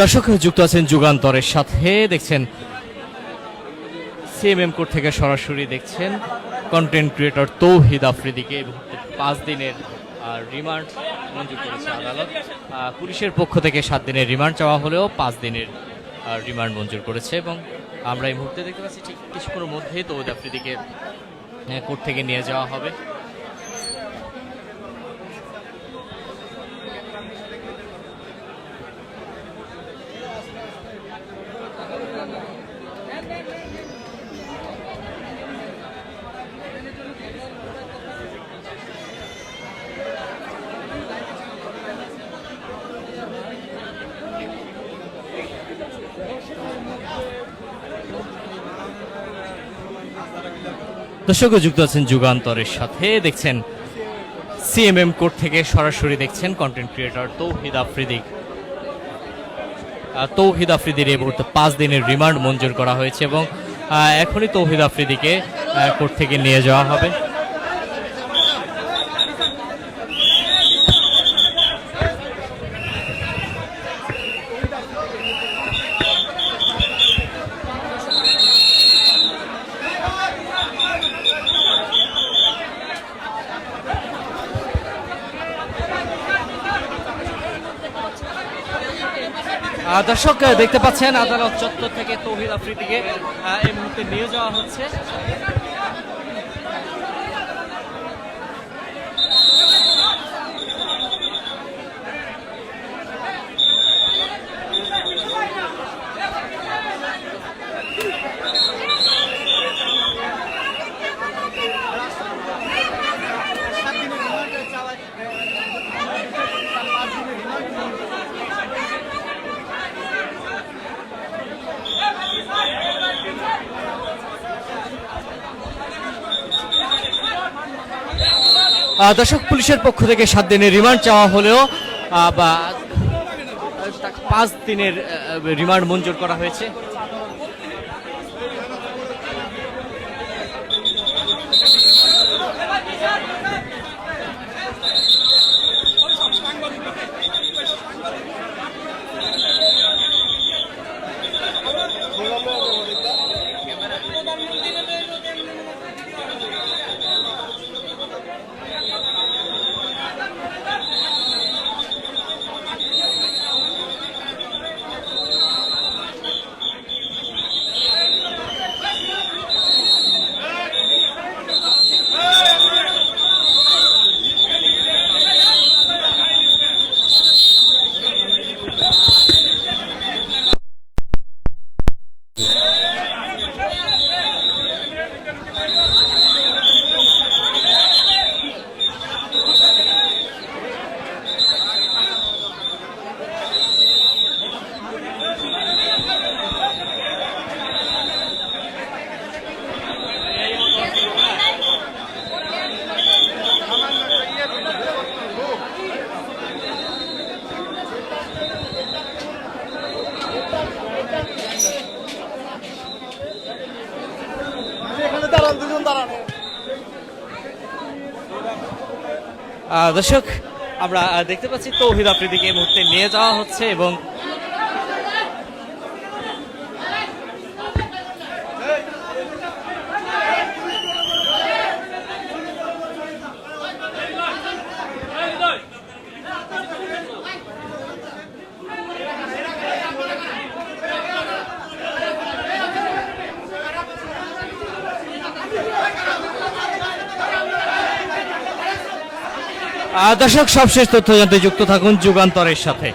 দর্শক যুক্ত আছেন যুগান্তরের সাথে, দেখছেন সিএমএম কোর্ট থেকে সরাসরি দেখছেন কন্টেন্ট ক্রিয়েটর তৌহিদ আফ্রিদিকে 5 দিনের রিমান্ড মঞ্জুর করেছে আদালত। পুলিশের পক্ষ থেকে 7 দিনের রিমান্ড চাওয়া হলেও 5 দিনের রিমান্ড মঞ্জুর করেছে এবং আমরা এই মুহূর্তে দেখতে পাচ্ছি ঠিক কিছুক্ষণের মধ্যেই তৌহিদ আফ্রিদিকে কোর্ট থেকে নিয়ে যাওয়া হবে। দর্শক যুক্ত আছেন যুগান্তরের সাথে, দেখছেন সিএমএম কোর্ট থেকে সরাসরি দেখছেন কন্টেন্ট ক্রিয়েটর তৌহিদ আফ্রিদির এই মুহূর্তে 5 দিনের রিমান্ড মঞ্জুর করা হয়েছে এবং এখনই তৌহিদ আফ্রিদিকে কোর্ট থেকে নিয়ে যাওয়া হবে। দর্শক দেখতে পাচ্ছেন আদালত চত্বর থেকে তৌহিদ আফ্রিদিকে এই মুহূর্তে নিয়ে যাওয়া হচ্ছে। দর্শক পুলিশের পক্ষ থেকে 7 দিনের রিমান্ড চাওয়া হলেও 5 দিনের রিমান্ড মঞ্জুর করা হয়েছে। দর্শক আমরা দেখতে পাচ্ছি তৌহিদ আফ্রিদিকে এই মুহূর্তে নিয়ে যাওয়া হচ্ছে এবং দর্শক সবশেষ তথ্য জানতে যুক্ত থাকুন যুগান্তরের সাথে।